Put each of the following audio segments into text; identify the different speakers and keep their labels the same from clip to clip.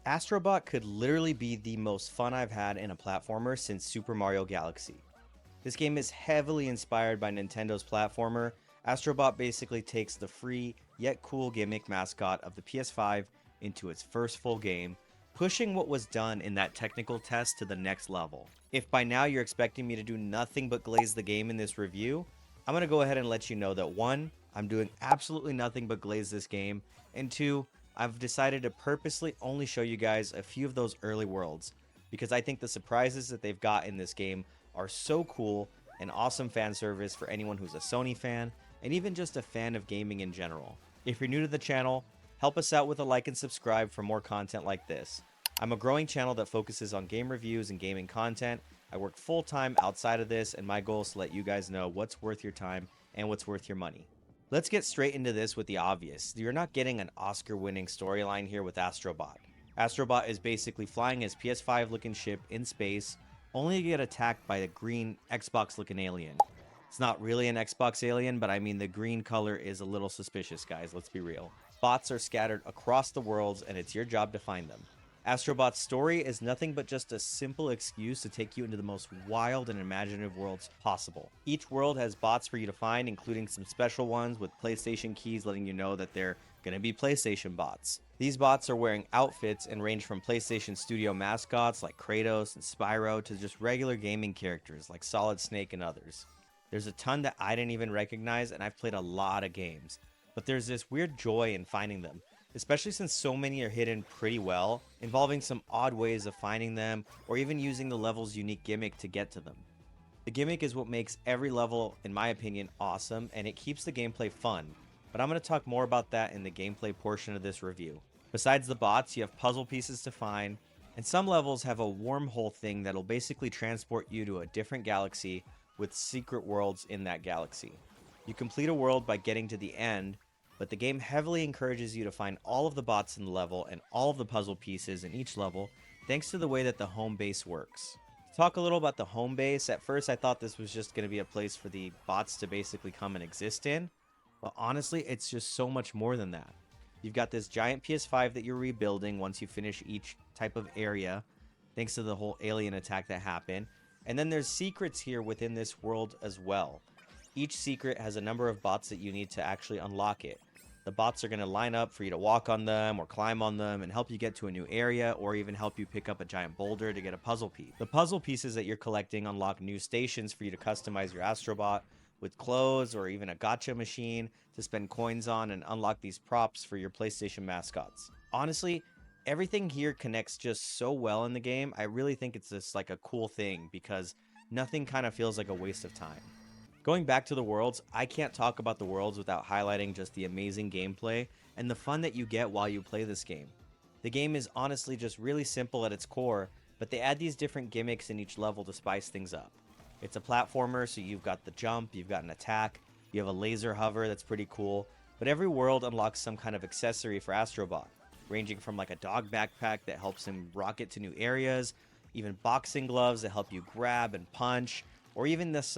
Speaker 1: Astro Bot could literally be the most fun I've had in a platformer since Super Mario Galaxy. This game is heavily inspired by Nintendo's platformer. Astro Bot basically takes the free yet cool gimmick mascot of the PS5 into its first full game, pushing what was done in that technical test to the next level. If by now you're expecting me to do nothing but glaze the game in this review, I'm going to go ahead and let you know that 1, I'm doing absolutely nothing but glaze this game, and 2, I've decided to purposely only show you guys a few of those early worlds, because I think the surprises that they've got in this game are so cool and awesome fan service for anyone who's a Sony fan, and even just a fan of gaming in general. If you're new to the channel, help us out with a like and subscribe for more content like this. I'm a growing channel that focuses on game reviews and gaming content. I work full-time outside of this, and my goal is to let you guys know what's worth your time and what's worth your money. Let's get straight into this with the obvious. You're not getting an Oscar-winning storyline here with Astro Bot. Astro Bot is basically flying his PS5-looking ship in space, only to get attacked by a green Xbox-looking alien. It's not really an Xbox alien, but I mean the green color is a little suspicious, guys, let's be real. Bots are scattered across the worlds, and it's your job to find them. Astro Bot's story is nothing but just a simple excuse to take you into the most wild and imaginative worlds possible. Each world has bots for you to find, including some special ones with PlayStation keys letting you know that they're going to be PlayStation bots. These bots are wearing outfits and range from PlayStation Studio mascots like Kratos and Spyro to just regular gaming characters like Solid Snake and others. There's a ton that I didn't even recognize, and I've played a lot of games, but there's this weird joy in finding them, especially since so many are hidden pretty well, involving some odd ways of finding them or even using the level's unique gimmick to get to them. The gimmick is what makes every level, in my opinion, awesome, and it keeps the gameplay fun, but I'm going to talk more about that in the gameplay portion of this review. Besides the bots, you have puzzle pieces to find, and some levels have a wormhole thing that'll basically transport you to a different galaxy with secret worlds in that galaxy. You complete a world by getting to the end, but the game heavily encourages you to find all of the bots in the level and all of the puzzle pieces in each level, thanks to the way that the home base works. To talk a little about the home base, at first I thought this was just going to be a place for the bots to basically come and exist in, but honestly it's just so much more than that. You've got this giant PS5 that you're rebuilding once you finish each type of area, thanks to the whole alien attack that happened, and then there's secrets here within this world as well. Each secret has a number of bots that you need to actually unlock it. The bots are going to line up for you to walk on them or climb on them and help you get to a new area, or even help you pick up a giant boulder to get a puzzle piece. The puzzle pieces that you're collecting unlock new stations for you to customize your Astro Bot with clothes, or even a gacha machine to spend coins on and unlock these props for your PlayStation mascots. Honestly, everything here connects just so well in the game. I really think it's just like a cool thing because nothing kind of feels like a waste of time. Going back to the worlds, I can't talk about the worlds without highlighting just the amazing gameplay and the fun that you get while you play this game. The game is honestly just really simple at its core, but they add these different gimmicks in each level to spice things up. It's a platformer, so you've got the jump, you've got an attack, you have a laser hover that's pretty cool, but every world unlocks some kind of accessory for Astro Bot, ranging from like a dog backpack that helps him rocket to new areas, even boxing gloves that help you grab and punch, or even this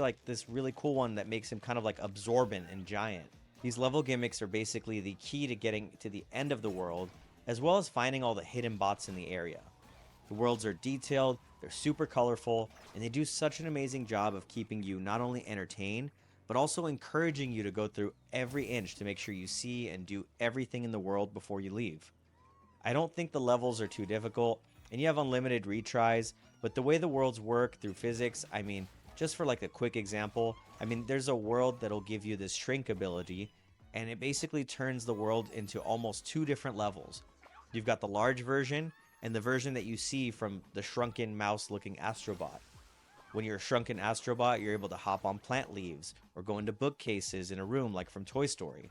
Speaker 1: really cool one that makes him kind of like absorbent and giant. These level gimmicks are basically the key to getting to the end of the world, as well as finding all the hidden bots in the area. The worlds are detailed, they're super colorful, and they do such an amazing job of keeping you not only entertained, but also encouraging you to go through every inch to make sure you see and do everything in the world before you leave. I don't think the levels are too difficult, and you have unlimited retries, but the way the worlds work through physics, I mean, just for like a quick example, there's a world that'll give you this shrink ability, and it basically turns the world into almost 2 different levels. You've got the large version, and the version that you see from the shrunken mouse-looking Astro Bot. When you're a shrunken Astro Bot, you're able to hop on plant leaves, or go into bookcases in a room like from Toy Story.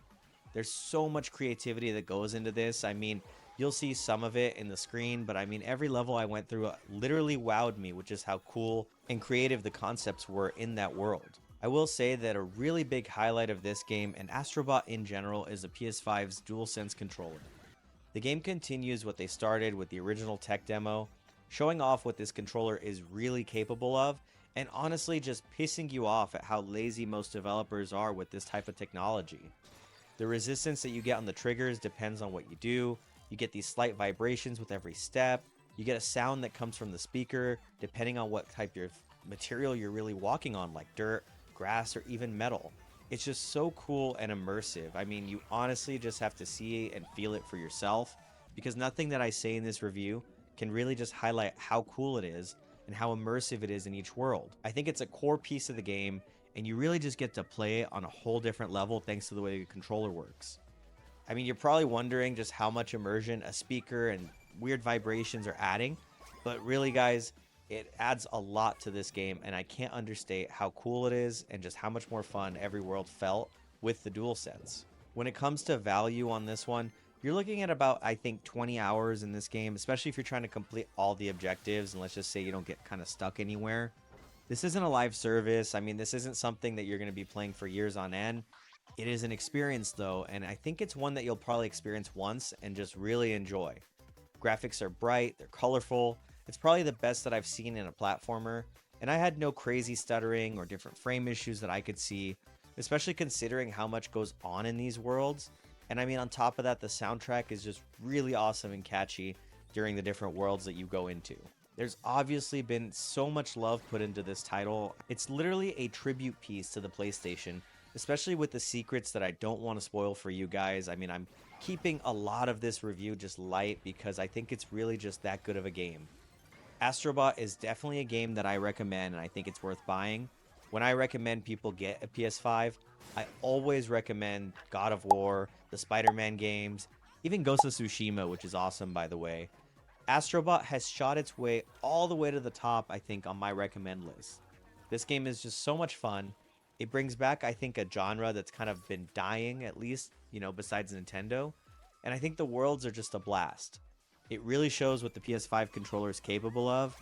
Speaker 1: There's so much creativity that goes into this. You'll see some of it in the screen, but every level I went through literally wowed me, which is how cool and creative the concepts were in that world. I will say that a really big highlight of this game, and Astro Bot in general, is the PS5's Dualsense controller. The game continues what they started with the original tech demo, showing off what this controller is really capable of, and honestly just pissing you off at how lazy most developers are with this type of technology. The resistance that you get on the triggers depends on what you do. You get these slight vibrations with every step. You get a sound that comes from the speaker, depending on what type of material you're really walking on, like dirt, grass, or even metal. It's just so cool and immersive. I mean, you honestly just have to see and feel it for yourself, because nothing that I say in this review can really just highlight how cool it is and how immersive it is in each world. I think it's a core piece of the game, and you really just get to play it on a whole different level thanks to the way the controller works. I mean, you're probably wondering just how much immersion a speaker and weird vibrations are adding, but really, guys, it adds a lot to this game, and I can't understate how cool it is and just how much more fun every world felt with the DualSense. When it comes to value on this one, you're looking at about, I think, 20 hours in this game, especially if you're trying to complete all the objectives, and let's just say you don't get kind of stuck anywhere. This isn't a live service. I mean, this isn't something that you're going to be playing for years on end. It is an experience, though, and I think it's one that you'll probably experience once and just really enjoy. Graphics are bright, they're colorful. It's probably the best that I've seen in a platformer, and I had no crazy stuttering or different frame issues that I could see, especially considering how much goes on in these worlds. And I mean, on top of that, the soundtrack is just really awesome and catchy during the different worlds that you go into. There's obviously been so much love put into this title. It's literally a tribute piece to the PlayStation, especially with the secrets that I don't want to spoil for you guys. I mean, I'm keeping a lot of this review just light because I think it's really just that good of a game. Astro Bot is definitely a game that I recommend, and I think it's worth buying. When I recommend people get a PS5, I always recommend God of War, the Spider-Man games, even Ghost of Tsushima, which is awesome, by the way. Astro Bot has shot its way all the way to the top, I think, on my recommend list. This game is just so much fun. It brings back, I think, a genre that's kind of been dying, at least, besides Nintendo. And I think the worlds are just a blast. It really shows what the PS5 controller is capable of,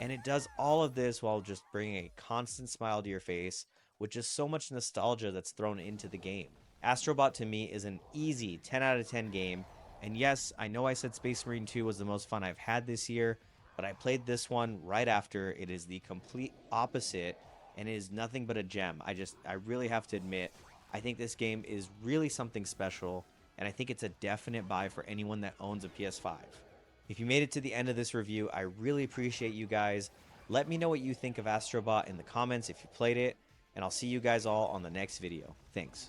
Speaker 1: and it does all of this while just bringing a constant smile to your face with just so much nostalgia that's thrown into the game. Astro Bot to me is an easy 10 out of 10 game, and yes, I know I said Space Marine 2 was the most fun I've had this year, but I played this one right after. It is the complete opposite, and it is nothing but a gem. I really have to admit, I think this game is really something special, and I think it's a definite buy for anyone that owns a PS5. If you made it to the end of this review, I really appreciate you guys. Let me know what you think of Astro Bot in the comments if you played it, and I'll see you guys all on the next video. Thanks.